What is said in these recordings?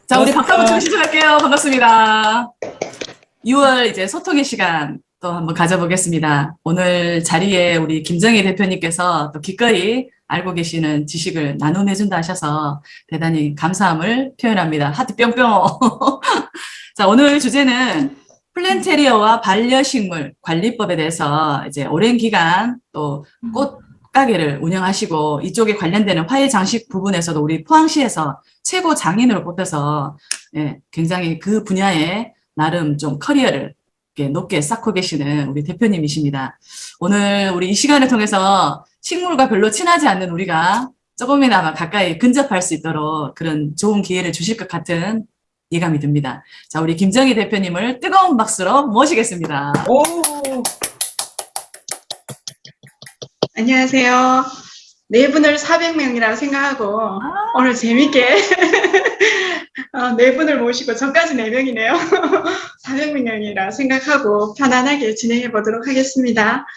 자, 우리 박수 한번 치고 반갑습니다. 시작할게요. 반갑습니다. 6월 이제 소통의 시간 또 한번 가져보겠습니다. 오늘 자리에 우리 김정희 대표님께서 또 기꺼이 알고 계시는 지식을 나눔해준다 하셔서 대단히 감사함을 표현합니다. 하트 뿅뿅. 자, 오늘 주제는 플랜테리어와 반려식물 관리법에 대해서 이제 오랜 기간 또 꽃가게를 운영하시고 이쪽에 관련되는 화훼 장식 부분에서도 우리 포항시에서 최고 장인으로 뽑혀서 굉장히 그 분야에 나름 좀 커리어를 이렇게 높게 쌓고 계시는 우리 대표님이십니다. 오늘 우리 이 시간을 통해서 식물과 별로 친하지 않는 우리가 조금이나마 가까이 근접할 수 있도록 그런 좋은 기회를 주실 것 같은 예감이 듭니다. 자, 우리 김정희 대표님을 뜨거운 박수로 모시겠습니다. 오, 안녕하세요. 네 분을 400명이라고 생각하고 오늘 재밌게 네 분을 모시고 저까지 4명이네요. 400명이라 생각하고 편안하게 진행해 보도록 하겠습니다.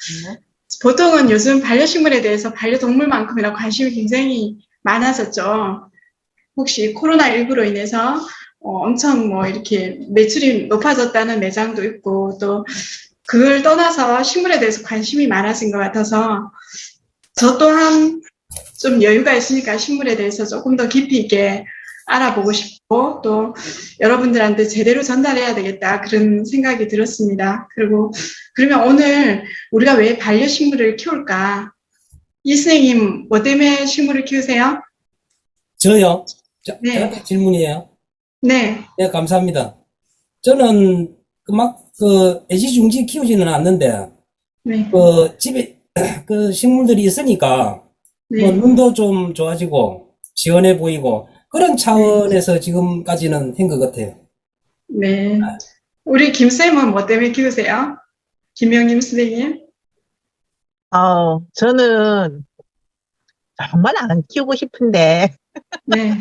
보통은 요즘 반려식물에 대해서 반려동물만큼이나 관심이 굉장히 많아졌죠. 혹시 코로나19로 인해서 엄청 이렇게 매출이 높아졌다는 매장도 있고 또 그걸 떠나서 식물에 대해서 관심이 많아진 것 같아서 저 또한 좀 여유가 있으니까 식물에 대해서 조금 더 깊이 있게 알아보고 싶고 또 여러분들한테 제대로 전달해야 되겠다 그런 생각이 들었습니다. 그러면 오늘 우리가 왜 반려식물을 키울까? 이 선생님 뭐 때문에 식물을 키우세요? 저요? 네. 저한테 질문이에요. 네. 네, 감사합니다. 저는 애지중지 키우지는 않는데, 네. 집에 식물들이 있으니까, 네. 눈도 좀 좋아지고, 시원해 보이고, 그런 차원에서 지금까지는 한 것 같아요. 네. 우리 김쌤은 뭐 때문에 키우세요? 김영임 선생님? 저는 정말 안 키우고 싶은데, 네.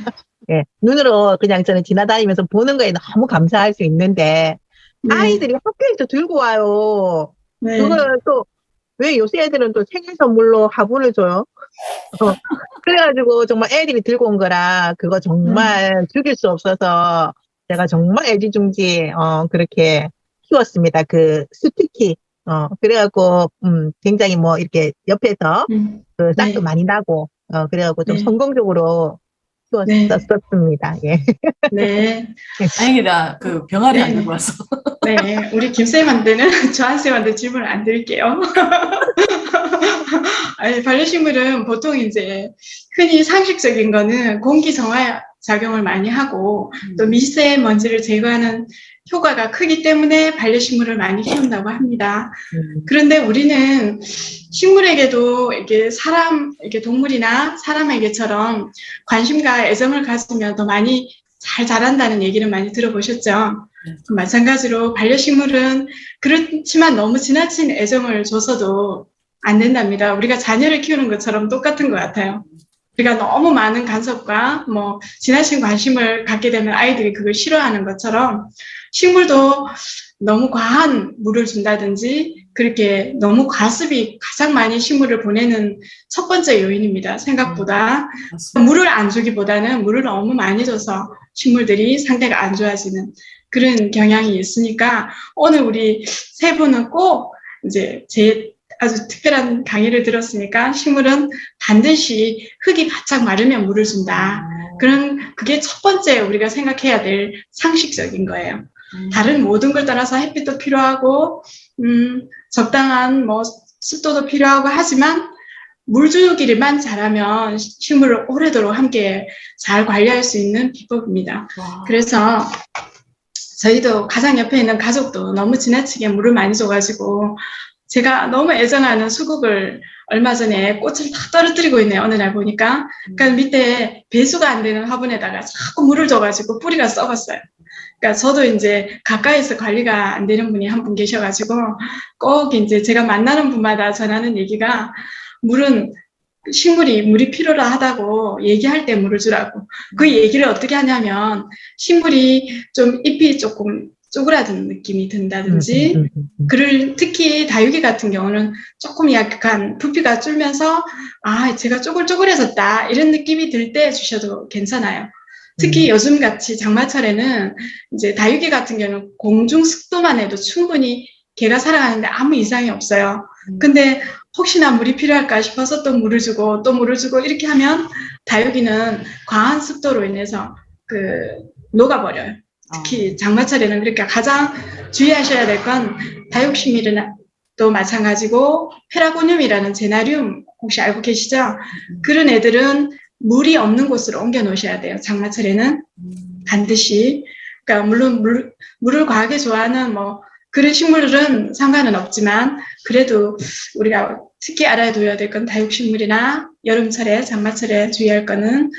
예, 눈으로 그냥 저는 지나다니면서 보는 거에 너무 감사할 수 있는데, 네. 아이들이 학교에서 들고 와요. 네. 그걸 또, 왜 요새 애들은 또 생일 선물로 화분을 줘요? 그래가지고 정말 애들이 들고 온 거라, 그거 정말 죽일 수 없어서, 제가 정말 애지중지, 그렇게 키웠습니다. 스티키. 그래갖고, 굉장히 이렇게 옆에서 싹도 네. 많이 나고, 그래갖고 좀 네. 성공적으로 네. 키웠었습니다. 예. 네. 다행이다. 그 병아리 네. 안 들고 와서. 네. 우리 김쌤한테는 저한쌤한테 질문을 안 드릴게요. 아니, 반려식물은 보통 이제 흔히 상식적인 거는 공기 정화 작용을 많이 하고 또 미세먼지를 제거하는 효과가 크기 때문에 반려식물을 많이 키운다고 합니다. 그런데 우리는 식물에게도 이렇게 동물이나 사람에게처럼 관심과 애정을 가지면 더 많이 잘 자란다는 얘기를 많이 들어보셨죠? 마찬가지로 반려식물은 그렇지만 너무 지나친 애정을 줘서도 안 된답니다. 우리가 자녀를 키우는 것처럼 똑같은 것 같아요. 우리가 너무 많은 간섭과 지나친 관심을 갖게 되면 아이들이 그걸 싫어하는 것처럼 식물도 너무 과한 물을 준다든지 그렇게 너무 과습이 가장 많이 식물을 보내는 첫 번째 요인입니다. 생각보다. 물을 안 주기보다는 물을 너무 많이 줘서 식물들이 상태가 안 좋아지는 그런 경향이 있으니까 오늘 우리 세 분은 꼭 이제 제 아주 특별한 강의를 들었으니까 식물은 반드시 흙이 바짝 마르면 물을 준다. 그게 첫 번째 우리가 생각해야 될 상식적인 거예요. 다른 모든 걸 떠나서 햇빛도 필요하고, 적당한 습도도 필요하고 하지만 물 주기를만 잘하면 식물을 오래도록 함께 잘 관리할 수 있는 비법입니다. 그래서 저희도 가장 옆에 있는 가족도 너무 지나치게 물을 많이 줘가지고 제가 너무 애정하는 수국을 얼마 전에 꽃을 다 떨어뜨리고 있네요. 어느 날 보니까. 그러니까 밑에 배수가 안 되는 화분에다가 자꾸 물을 줘가지고 뿌리가 썩었어요. 그러니까 저도 이제 가까이서 관리가 안 되는 분이 한 분 계셔가지고 꼭 이제 제가 만나는 분마다 전하는 얘기가 식물이 물이 필요로 하다고 얘기할 때 물을 주라고. 그 얘기를 어떻게 하냐면 식물이 좀 잎이 조금 쪼그라든 느낌이 든다든지 특히 다육이 같은 경우는 조금 약간 부피가 줄면서 제가 쪼글쪼글해졌다 이런 느낌이 들 때 주셔도 괜찮아요. 특히 요즘 같이 장마철에는 이제 다육이 같은 경우는 공중 습도만 해도 충분히 개가 살아가는데 아무 이상이 없어요. 근데 혹시나 물이 필요할까 싶어서 또 물을 주고 또 물을 주고 이렇게 하면 다육이는 과한 습도로 인해서 녹아버려요. 특히 장마철에는 그러니까 가장 주의하셔야 될 건 다육식물도 마찬가지고 페라고늄이라는 제나리움 혹시 알고 계시죠? 그런 애들은 물이 없는 곳으로 옮겨 놓으셔야 돼요. 장마철에는 반드시. 그러니까 물론 물을 과하게 좋아하는 뭐 그런 식물은 상관은 없지만 그래도 우리가 특히 알아둬야 될 건 다육식물이나 여름철에 장마철에 주의할 거는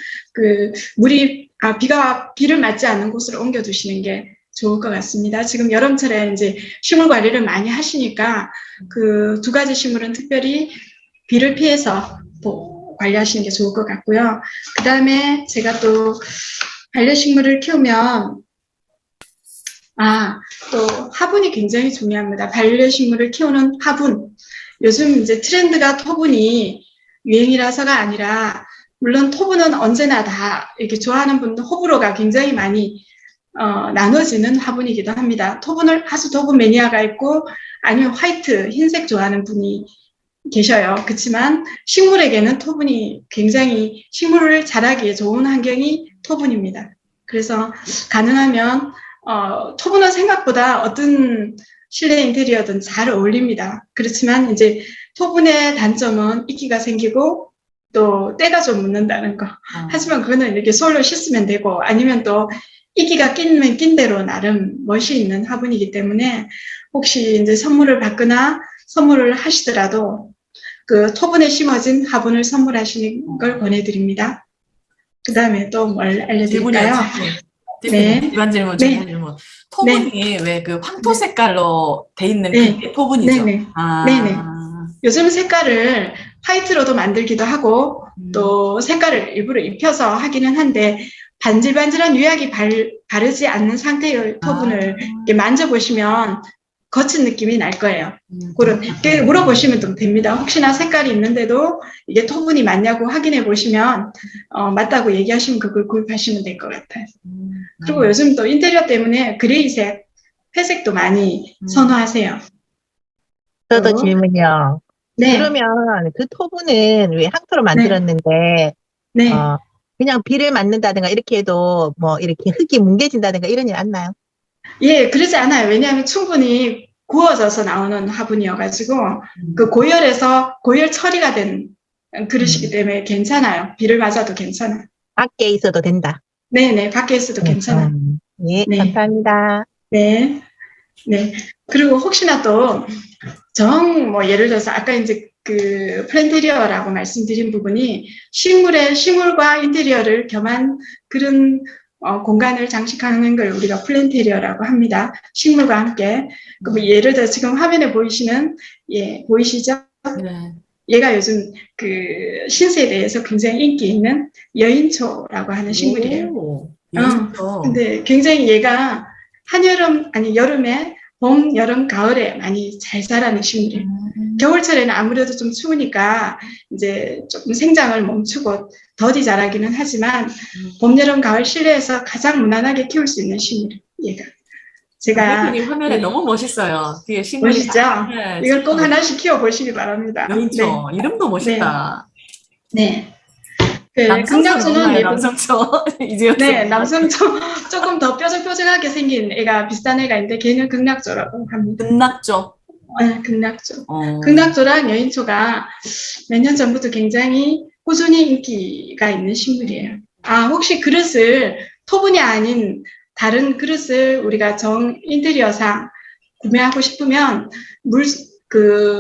비를 맞지 않는 곳으로 옮겨 두시는 게 좋을 것 같습니다. 지금 여름철에 이제 식물 관리를 많이 하시니까 그 두 가지 식물은 특별히 비를 피해서 관리하시는 게 좋을 것 같고요. 그 다음에 제가 또 반려식물을 키우면 또 화분이 굉장히 중요합니다. 반려식물을 키우는 화분. 요즘 이제 트렌드가 토분이 유행이라서가 아니라 물론 토분은 언제나 다 이렇게 좋아하는 분들 호불호가 굉장히 많이 나눠지는 화분이기도 합니다. 토분을 아주 토분 매니아가 있고 아니면 화이트, 흰색 좋아하는 분이 계셔요. 그렇지만 식물에게는 토분이 굉장히 식물을 자라기에 좋은 환경이 토분입니다. 그래서 가능하면 토분은 생각보다 어떤 실내 인테리어든 잘 어울립니다. 그렇지만 이제 토분의 단점은 이끼가 생기고 또 때가 좀 묻는다는 거. 하지만 그거는 이렇게 솔로 씻으면 되고 아니면 또 이끼가 끼면 낀 대로 나름 멋이 있는 화분이기 때문에 혹시 이제 선물을 받거나 선물을 하시더라도 그 토분에 심어진 화분을 선물하시는 걸 권해드립니다. 그 다음에 또 뭘 알려드릴까요? 네. 이번 질문, 중요한 질문. 토분이 왜 그 황토 색깔로 돼 있는 게 토분이죠? 네네. 네네. 요즘 색깔을 화이트로도 만들기도 하고 또 색깔을 일부러 입혀서 하기는 한데 반질반질한 유약이 바르지 않는 상태의 토분을 이렇게 만져보시면 거친 느낌이 날 거예요. 그렇게 물어보시면 좀 됩니다. 혹시나 색깔이 있는데도 이게 토분이 맞냐고 확인해 보시면 맞다고 얘기하시면 그걸 구입하시면 될 것 같아요. 그리고 요즘 또 인테리어 때문에 그레이색, 회색도 많이 선호하세요. 저도 질문이요. 네. 그러면 그 토분은 왜 항토로 만들었는데 네. 그냥 비를 맞는다든가 이렇게 해도 뭐 이렇게 흙이 뭉개진다든가 이런 일 안 나요? 예, 그러지 않아요. 왜냐하면 충분히 구워져서 나오는 화분이어가지고 그 고열 처리가 된 그릇이기 때문에 괜찮아요. 비를 맞아도 괜찮아요. 밖에 있어도 된다. 네네, 밖에 있어도 괜찮아요. 예, 네. 감사합니다. 네. 네. 그리고 혹시나 또 예를 들어서 아까 이제 그 플랜테리어라고 말씀드린 부분이 식물과 인테리어를 겸한 그런 공간을 장식하는 걸 우리가 플랜테리어라고 합니다. 식물과 함께. 예를 들어 지금 화면에 보이시죠? 네. 얘가 요즘 그 신세대에서 굉장히 인기 있는 여인초라고 하는 식물이에요. 근데 굉장히 얘가 여름에 봄, 여름, 가을에 많이 잘 자라는 식물이에요. 겨울철에는 아무래도 좀 추우니까 이제 조금 생장을 멈추고 더디 자라기는 하지만 봄, 여름, 가을 실내에서 가장 무난하게 키울 수 있는 식물이에요. 얘가. 제가 대표님 화면에 너무 멋있어요. 뒤에 식물이 멋있죠? 이걸 꼭 하나씩 키워보시기 바랍니다. 여인초. 이름도 멋있다. 네. 남성초는 예쁜 남성초. 네, 남성초 조금 더 뾰족뾰족하게 생긴 애가 비슷한 애가 있는데 걔는 극락조라고 합니다. 극락조. 네, 극락조. 극락조랑 여인초가 몇 년 전부터 굉장히 꾸준히 인기가 있는 식물이에요. 혹시 그릇을 토분이 아닌 다른 그릇을 우리가 인테리어상 구매하고 싶으면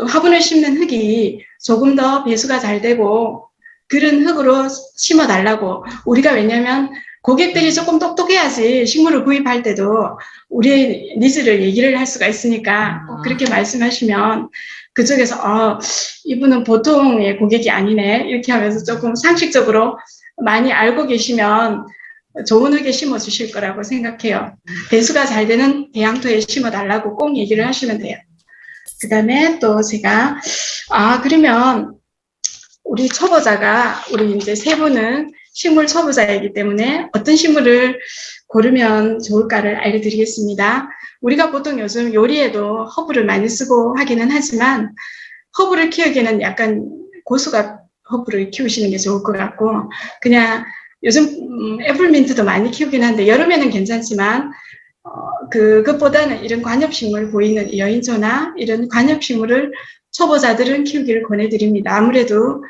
화분을 심는 흙이 조금 더 배수가 잘 되고 그런 흙으로 심어달라고. 우리가 왜냐면 고객들이 조금 똑똑해야지 식물을 구입할 때도 우리의 니즈를 얘기를 할 수가 있으니까 그렇게 말씀하시면 그쪽에서 이분은 보통의 고객이 아니네 이렇게 하면서 조금 상식적으로 많이 알고 계시면 좋은 흙에 심어주실 거라고 생각해요. 배수가 잘 되는 배양토에 심어달라고 꼭 얘기를 하시면 돼요. 그 다음에 또 제가 그러면 우리 초보자가 우리 이제 세 분은 식물 초보자이기 때문에 어떤 식물을 고르면 좋을까를 알려드리겠습니다. 우리가 보통 요즘 요리에도 허브를 많이 쓰고 하기는 하지만 허브를 키우기에는 약간 고수가 허브를 키우시는 게 좋을 것 같고 그냥 요즘 애플민트도 많이 키우긴 한데 여름에는 괜찮지만 그것보다는 이런 관엽식물 보이는 여인초나 이런 관엽식물을 초보자들은 키우기를 권해드립니다. 아무래도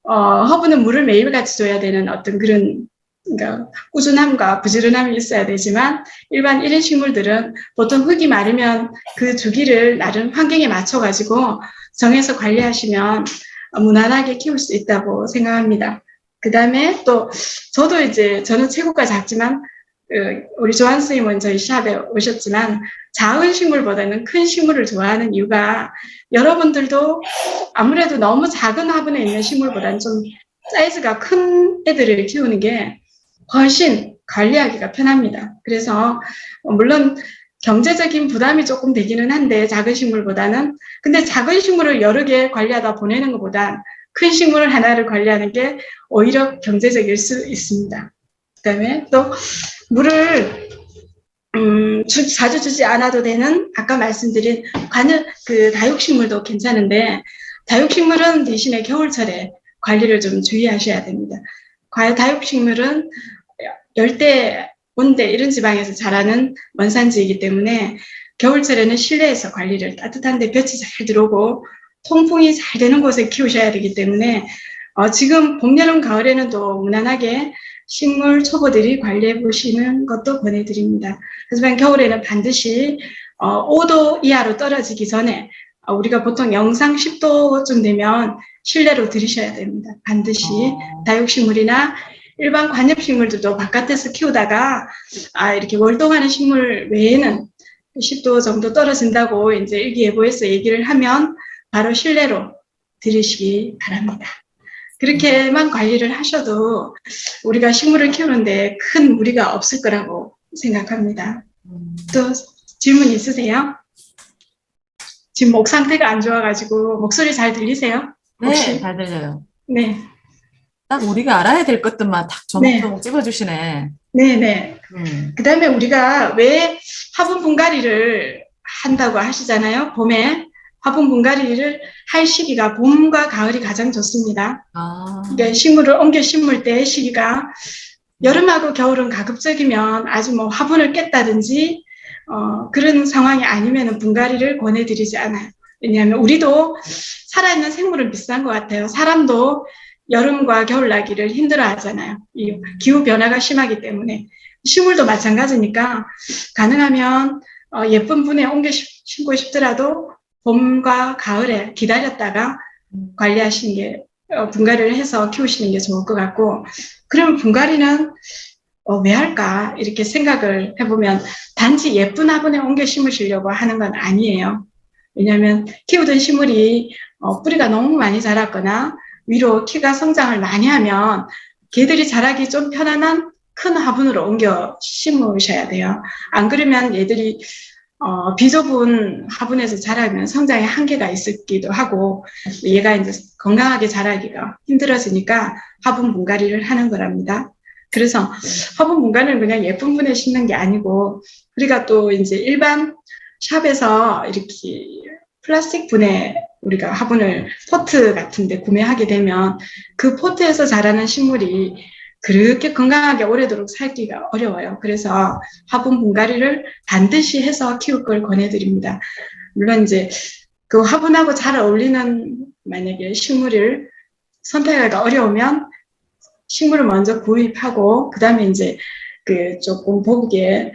허브는 물을 매일같이 줘야 되는 어떤 그런 그러니까 꾸준함과 부지런함이 있어야 되지만 일반 1인 식물들은 보통 흙이 마르면 그 주기를 나름 환경에 맞춰가지고 정해서 관리하시면 무난하게 키울 수 있다고 생각합니다. 그 다음에 또 저도 이제 저는 체구가 작지만 우리 조한 선생님은 저희 샵에 오셨지만 작은 식물보다는 큰 식물을 좋아하는 이유가 여러분들도 아무래도 너무 작은 화분에 있는 식물보다는 좀 사이즈가 큰 애들을 키우는 게 훨씬 관리하기가 편합니다. 그래서 물론 경제적인 부담이 조금 되기는 한데 작은 식물보다는 근데 작은 식물을 여러 개 관리하다 보내는 것보다 큰 식물 하나를 관리하는 게 오히려 경제적일 수 있습니다. 그다음에 또 물을 자주 주지 않아도 되는 아까 말씀드린 다육식물도 괜찮은데 다육식물은 대신에 겨울철에 관리를 좀 주의하셔야 됩니다. 다육식물은 열대, 온대 이런 지방에서 자라는 원산지이기 때문에 겨울철에는 실내에서 관리를 따뜻한데 볕이 잘 들어오고 통풍이 잘 되는 곳에 키우셔야 되기 때문에 지금 봄, 여름, 가을에는 또 무난하게 식물 초보들이 관리해 보시는 것도 권해드립니다. 하지만 겨울에는 반드시 5도 이하로 떨어지기 전에 우리가 보통 영상 10도쯤 되면 실내로 들이셔야 됩니다. 반드시 다육식물이나 일반 관엽식물들도 바깥에서 키우다가 이렇게 월동하는 식물 외에는 10도 정도 떨어진다고 이제 일기예보에서 얘기를 하면 바로 실내로 들이시기 바랍니다. 그렇게만 관리를 하셔도 우리가 식물을 키우는데 큰 무리가 없을 거라고 생각합니다. 또 질문 있으세요? 지금 목 상태가 안 좋아가지고 목소리 잘 들리세요? 혹시? 네, 잘 들려요. 네. 딱 우리가 알아야 될 것들만 딱 조목조목 찍어주시네. 네네. 그 다음에 우리가 왜 화분 분갈이를 한다고 하시잖아요. 봄에 화분 분갈이를 할 시기가 봄과 가을이 가장 좋습니다. 그러니까 식물을 옮겨 심을 때 시기가 여름하고 겨울은 가급적이면 아주 뭐 화분을 깼다든지 그런 상황이 아니면 분갈이를 권해드리지 않아요. 왜냐하면 우리도 살아있는 생물은 비슷한 것 같아요. 사람도 여름과 겨울 나기를 힘들어 하잖아요. 이 기후 변화가 심하기 때문에. 식물도 마찬가지니까 가능하면 예쁜 분에 옮겨 심고 싶더라도 봄과 가을에 기다렸다가 관리하시는 게 분갈이를 해서 키우시는 게 좋을 것 같고 그러면 분갈이는 왜 할까 이렇게 생각을 해보면 단지 예쁜 화분에 옮겨 심으시려고 하는 건 아니에요. 왜냐하면 키우던 식물이 뿌리가 너무 많이 자랐거나 위로 키가 성장을 많이 하면 걔들이 자라기 좀 편안한 큰 화분으로 옮겨 심으셔야 돼요. 안 그러면 얘들이 비좁은 화분에서 자라면 성장에 한계가 있기도 하고 얘가 이제 건강하게 자라기가 힘들어지니까 화분 분갈이를 하는 거랍니다. 그래서 화분 분갈이는 그냥 예쁜 분에 심는 게 아니고 우리가 또 이제 일반 샵에서 이렇게 플라스틱 분에 우리가 화분을 포트 같은데 구매하게 되면 그 포트에서 자라는 식물이 그렇게 건강하게 오래도록 살기가 어려워요. 그래서 화분 분갈이를 반드시 해서 키울 걸 권해드립니다. 물론 이제 그 화분하고 잘 어울리는 만약에 식물을 선택하기가 어려우면 식물을 먼저 구입하고 그 다음에 이제 그 조금 보기에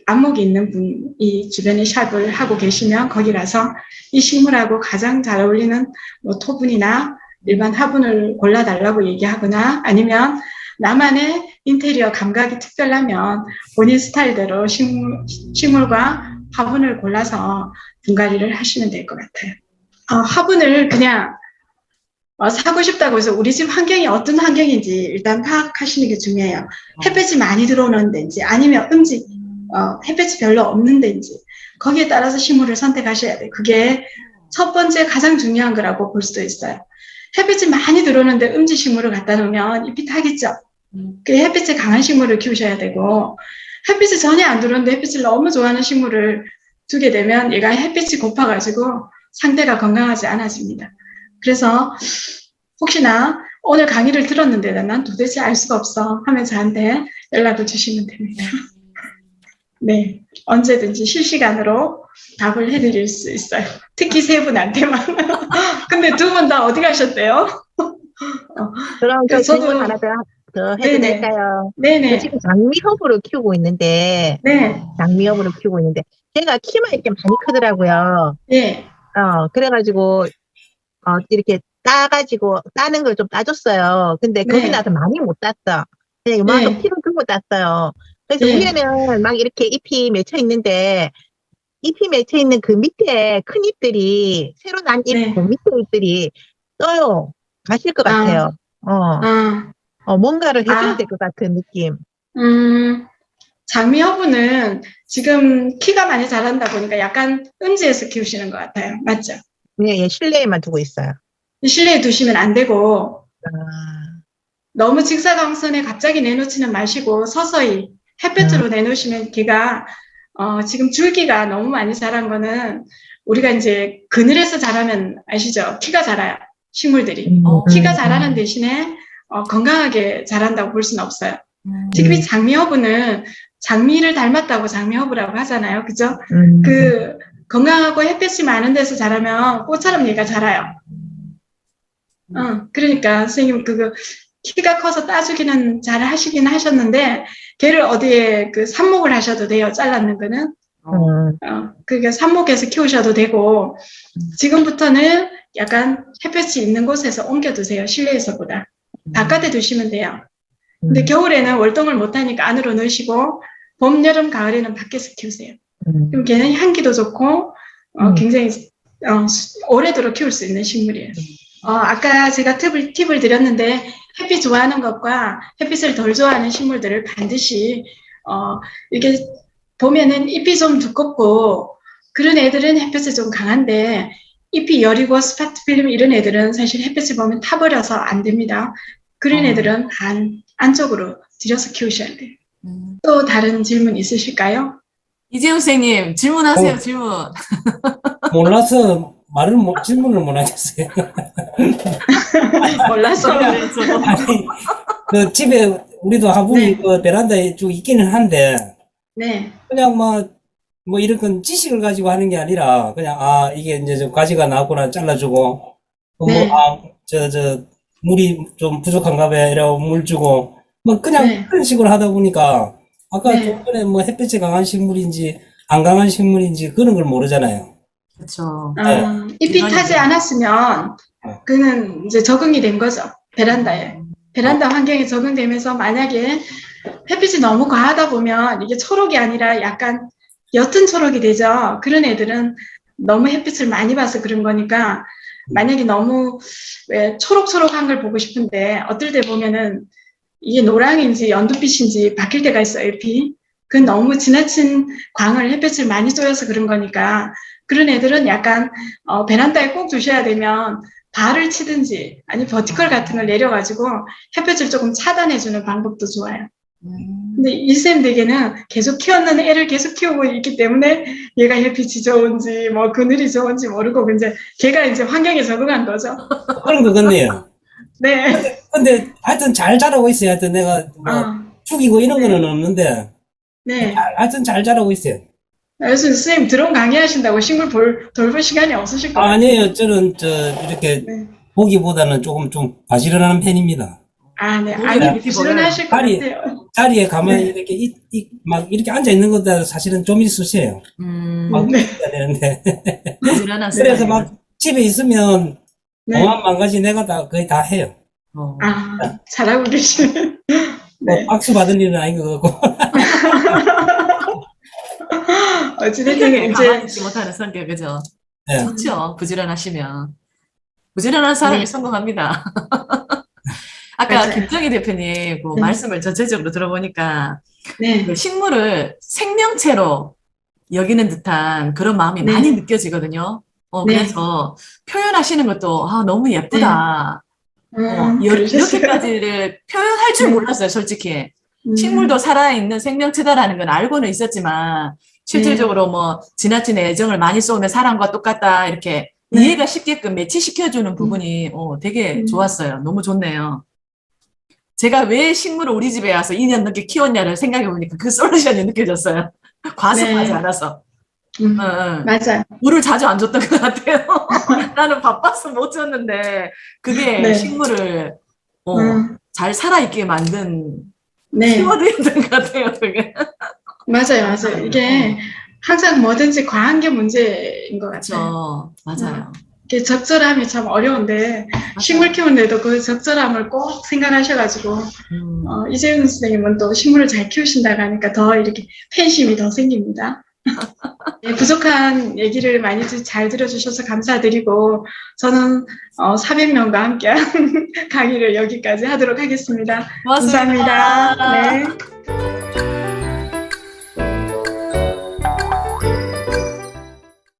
안목이 있는 분이 주변에 샵을 하고 계시면 거기 가서 이 식물하고 가장 잘 어울리는 뭐 토분이나 일반 화분을 골라달라고 얘기하거나 아니면 나만의 인테리어 감각이 특별하면 본인 스타일대로 식물과 화분을 골라서 분갈이를 하시면 될 것 같아요. 화분을 그냥 사고 싶다고 해서 우리 집 환경이 어떤 환경인지 일단 파악하시는 게 중요해요. 햇볕이 많이 들어오는 데인지 아니면 햇볕이 별로 없는 데인지 거기에 따라서 식물을 선택하셔야 돼요. 그게 첫 번째 가장 중요한 거라고 볼 수도 있어요. 햇빛이 많이 들어오는데 음지 식물을 갖다 놓으면 잎이 타겠죠. 그 햇빛이 강한 식물을 키우셔야 되고, 햇빛이 전혀 안 들어오는데 햇빛을 너무 좋아하는 식물을 두게 되면 얘가 햇빛이 고파가지고 상태가 건강하지 않아집니다. 그래서 혹시나 오늘 강의를 들었는데 난 도대체 알 수가 없어 하면 저한테 연락을 주시면 됩니다. 네, 언제든지 실시간으로 답을 해드릴 수 있어요. 특히 세 분한테만. 근데 두 분 다 어디 가셨대요? 그럼 저 저도- 질문 하나 더 해도 네네. 될까요? 저 네네. 지금 장미허브를 키우고 있는데, 네. 장미허브를 키우고 있는데, 제가 키만 이렇게 많이 크더라고요. 네. 그래가지고, 이렇게 따는 걸 좀 따줬어요. 근데 네. 거기 나서 많이 못 땄어. 그냥 이만큼 네. 피를 두고 땄어요. 그래서 네. 위에는 막 이렇게 잎이 맺혀 있는데, 잎이 맺혀 있는 그 밑에 큰 잎들이, 새로 난 잎, 네. 그 밑에 잎들이 떠요. 가실 것 아. 같아요. 뭔가를 해줘야 아. 될 것 같은 느낌. 장미 허브는 지금 키가 많이 자란다 보니까 약간 음지에서 키우시는 것 같아요. 맞죠? 예, 실내에만 두고 있어요. 실내에 두시면 안 되고, 아, 너무 직사광선에 갑자기 내놓지는 마시고 서서히 햇볕으로 내놓으시면 걔가 지금 줄기가 너무 많이 자란 거는 우리가 이제 그늘에서 자라면 아시죠? 키가 자라요. 식물들이. 키가 자라는 대신에 건강하게 자란다고 볼 수는 없어요. 특히 장미허브는 장미를 닮았다고 장미허브라고 하잖아요. 그죠? 그 건강하고 햇볕이 많은 데서 자라면 꽃처럼 얘가 자라요. 그러니까 선생님 그거 키가 커서 따주기는 잘 하시긴 하셨는데 걔를 어디에 그 삽목을 하셔도 돼요. 잘랐는 거는. 그게 삽목해서 키우셔도 되고 지금부터는 약간 햇볕이 있는 곳에서 옮겨두세요. 실내에서보다. 바깥에 두시면 돼요. 근데 겨울에는 월동을 못하니까 안으로 넣으시고 봄, 여름, 가을에는 밖에서 키우세요. 그럼 걔는 향기도 좋고 굉장히 오래도록 키울 수 있는 식물이에요. 아까 제가 팁을 드렸는데 햇빛 좋아하는 것과 햇빛을 덜 좋아하는 식물들을 반드시 이게 보면은 잎이 좀 두껍고 그런 애들은 햇빛이 좀 강한데 잎이 여리고 스파트필름 이런 애들은 사실 햇빛을 보면 타버려서 안 됩니다. 그런 애들은 안쪽으로 들여서 키우셔야 돼요. 또 다른 질문 있으실까요? 이재훈 선생님, 질문하세요, 어. 질문. 몰라서 질문을 못 하겠어요. 몰라서. 네, 저도. 아니, 그 집에 우리도 화분이 네. 그 베란다에 쭉 있기는 한데, 네. 그냥 뭐 이런 건 지식을 가지고 하는 게 아니라, 그냥, 이게 이제 좀 가지가 나왔구나 잘라주고, 네. 물이 좀 부족한가 봐, 이러고 물 주고, 뭐 그냥 네. 그런 식으로 하다 보니까, 아까 네. 좀 전에 뭐 햇볕이 강한 식물인지, 안 강한 식물인지 그런 걸 모르잖아요. 그렇죠. 잎이 타지 않았으면 네. 그는 이제 적응이 된 거죠. 베란다에. 베란다 환경에 적응되면서 만약에 햇빛이 너무 과하다 보면 이게 초록이 아니라 약간 옅은 초록이 되죠. 그런 애들은 너무 햇빛을 많이 봐서 그런 거니까 만약에 너무 왜 초록초록한 걸 보고 싶은데 어떨 때 보면은 이게 노랑인지 연두빛인지 바뀔 때가 있어요, 잎이. 그건 너무 지나친 광을 햇빛을 많이 쏘여서 그런 거니까 그런 애들은 약간 베란다에 꼭 두셔야 되면 발을 치든지 아니 버티컬 같은 걸 내려가지고 햇볕을 조금 차단해주는 방법도 좋아요. 근데 이쌤 댁에는 계속 키웠는 애를 계속 키우고 있기 때문에 얘가 햇빛이 좋은지 뭐 그늘이 좋은지 모르고 이제 걔가 이제 환경에 적응한 거죠. 그런 거 같네요. 네. 근데 하여튼 잘 자라고 있어요. 하여튼 내가 죽이고 이런 네. 거는 없는데, 네. 하여튼 잘 자라고 있어요. 요즘 선생님 드론 강의하신다고 식물 돌볼 시간이 없으실 거예요. 아니에요. 저는 이렇게 네. 보기보다는 조금 좀 바지런한 편입니다. 네. 우리가 아니, 이렇게 부지런하실 것 다리- 같아요. 자리에 가만히 네. 이렇게 막 이렇게 앉아 있는 것보다 사실은 좀 있으세요. 막 네. 해야 되는데. 부지런한 그래서 스타일. 막 집에 있으면 네. 공안 망가지 내가 거의 다 해요. 잘하고 계시네. 뭐 네. 박수 받을 일은 아닌 것 같고. 어찌됐든 성격에 가만히 이제 있지 못하는 성격, 그죠? 네. 좋죠. 부지런하시면. 부지런한 사람이 네. 성공합니다. 아까 맞아요. 김정희 대표님 그 네. 말씀을 전체적으로 들어보니까 네. 그 식물을 생명체로 여기는 듯한 그런 마음이 네. 많이 느껴지거든요. 네. 그래서 표현하시는 것도 너무 예쁘다. 그러셨어요. 이렇게까지를 표현할 줄 네. 몰랐어요, 솔직히. 음. 식물도 살아있는 생명체다라는 건 알고는 있었지만, 실질적으로 뭐, 지나친 애정을 많이 쏘면 사람과 똑같다, 이렇게 네. 이해가 쉽게끔 매치시켜주는 부분이, 되게 좋았어요. 너무 좋네요. 제가 왜 식물을 우리 집에 와서 2년 넘게 키웠냐를 생각해보니까 그 솔루션이 느껴졌어요. 과습하지 네. 않아서. 음. 응. 맞아요. 물을 자주 안 줬던 것 같아요. 나는 바빠서 못 줬는데, 그게 네. 식물을, 음. 잘 살아있게 만든 네. 키워드였던 것 같아요, 그게. 맞아요. 이게 항상 뭐든지 과한 게 문제인 것 같아요. 그렇죠. 맞아요. 이게 적절함이 참 어려운데 식물 키우는데도 그 적절함을 꼭 생각하셔가지고 이재훈 선생님은 또 식물을 잘 키우신다고 하니까 더 이렇게 팬심이 더 생깁니다. 네, 부족한 얘기를 많이 잘 들어주셔서 감사드리고 저는 400명과 함께한 강의를 여기까지 하도록 하겠습니다. 고맙습니다. 감사합니다. 네.